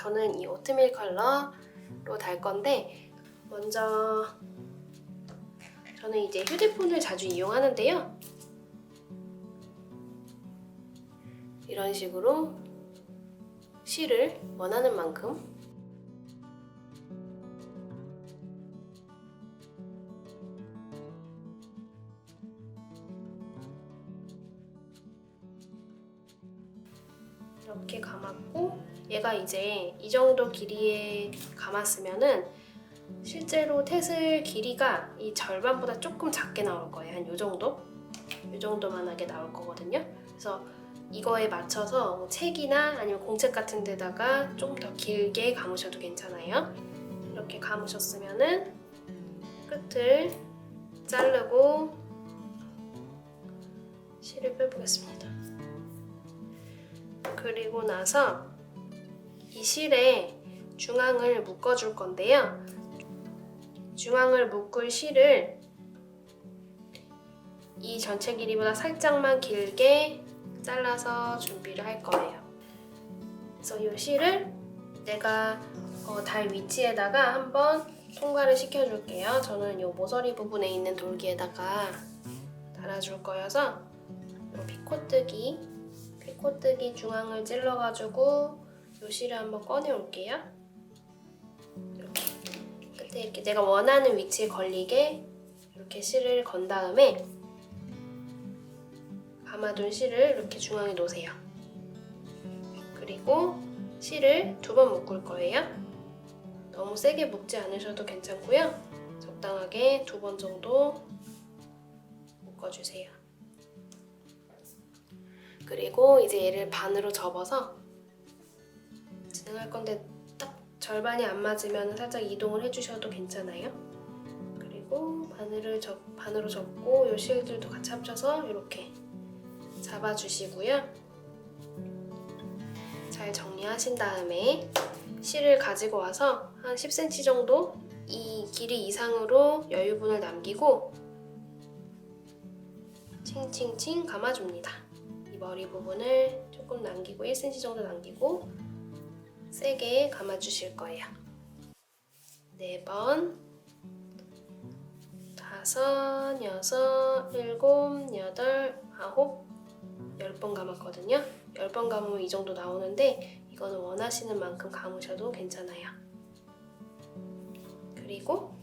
저는 이 오트밀 컬러로 달 건데, 먼저 저는 이제 휴대폰을 자주 이용하는데요. 이런 식으로 실을 원하는 만큼 이렇게 감았고, 얘가 이제 이 정도 길이에 감았으면은 실제로 테슬 길이가 이 절반보다 조금 작게 나올 거예요. 한 요 정도? 요 정도만하게 나올 거거든요. 그래서 이거에 맞춰서 뭐 책이나 아니면 공책 같은 데다가 좀 더 길게 감으셔도 괜찮아요. 이렇게 감으셨으면은 끝을 자르고 실을 빼보겠습니다. 그리고 나서 이 실에 중앙을 묶어줄 건데요. 중앙을 묶을 실을 이 전체 길이보다 살짝만 길게 잘라서 준비를 할 거예요. 그래서 이 실을 내가 달 위치에다가 한번 통과를 시켜줄게요. 저는 이 모서리 부분에 있는 돌기에다가 달아줄 거여서 이 피코뜨기 중앙을 찔러가지고 이 실을 한번 꺼내올게요. 이렇게 끝에 이렇게 내가 원하는 위치에 걸리게 이렇게 실을 건 다음에 감아둔 실을 이렇게 중앙에 놓으세요. 그리고 실을 2번 묶을 거예요. 너무 세게 묶지 않으셔도 괜찮고요. 적당하게 2번 정도 묶어주세요. 그리고 이제 얘를 반으로 접어서 진행할 건데 딱 절반이 안 맞으면 살짝 이동을 해주셔도 괜찮아요. 그리고 반으로 접고 이 실들도 같이 합쳐서 이렇게 잡아주시고요. 잘 정리하신 다음에 실을 가지고 와서 한 10cm 정도 이 길이 이상으로 여유분을 남기고 칭칭칭 감아줍니다. 이 머리 부분을 조금 남기고 1cm 정도 남기고 세게 감아주실 거예요. 4번, 5, 6, 7, 8, 9, 10번 감았거든요. 10번 감으면 이 정도 나오는데 이거는 원하시는 만큼 감으셔도 괜찮아요. 그리고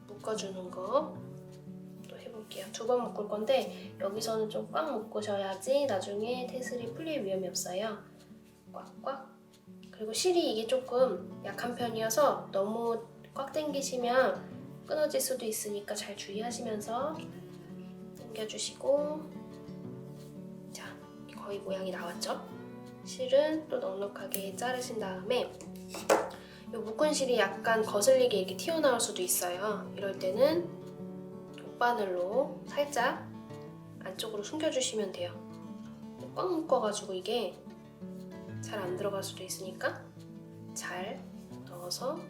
묶어주는 거 또 해볼게요. 2번 묶을 건데 여기서는 좀 꽉 묶으셔야지 나중에 테슬이 풀릴 위험이 없어요. 꽉꽉. 그리고 실이 이게 조금 약한 편이어서 너무 꽉 당기시면 끊어질 수도 있으니까 잘 주의하시면서 당겨주시고, 자, 거의 모양이 나왔죠? 실은 또 넉넉하게 자르신 다음에 이 묶은 실이 약간 거슬리게 이렇게 튀어나올 수도 있어요. 이럴 때는 돗바늘로 살짝 안쪽으로 숨겨주시면 돼요. 꽉 묶어가지고 이게 잘 안 들어갈 수도 있으니까 잘 넣어서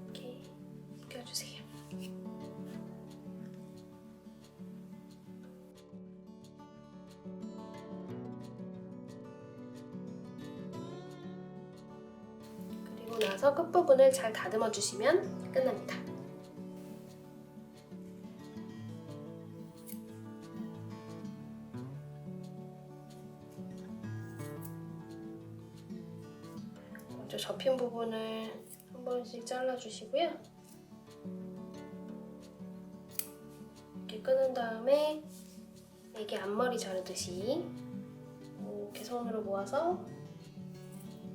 이렇게 묶여주세요. 그리고 나서 끝부분을 잘 다듬어 주시면 끝납니다. 먼저 접힌 부분을 한 번씩 잘라주시고요. 이렇게 끊은 다음에 애기 앞머리 자르듯이 이렇게 손으로 모아서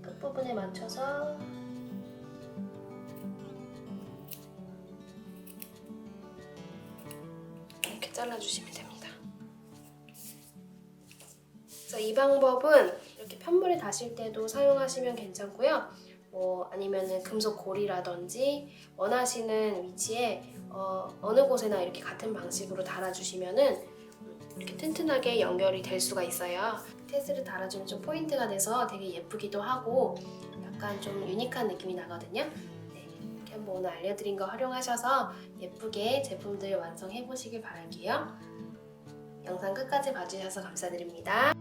끝부분에 맞춰서 이렇게 잘라주시면 됩니다. 그래서 이 방법은 이렇게 편물에 다실 때도 사용하시면 괜찮고요. 아니면은 금속 고리라든지 원하시는 위치에 어느 곳에나 이렇게 같은 방식으로 달아주시면은 이렇게 튼튼하게 연결이 될 수가 있어요. 테슬을 달아주면 좀 포인트가 돼서 되게 예쁘기도 하고 약간 좀 유니크한 느낌이 나거든요. 네, 이렇게 한번 오늘 알려드린 거 활용하셔서 예쁘게 제품들 완성해 보시길 바랄게요. 영상 끝까지 봐주셔서 감사드립니다.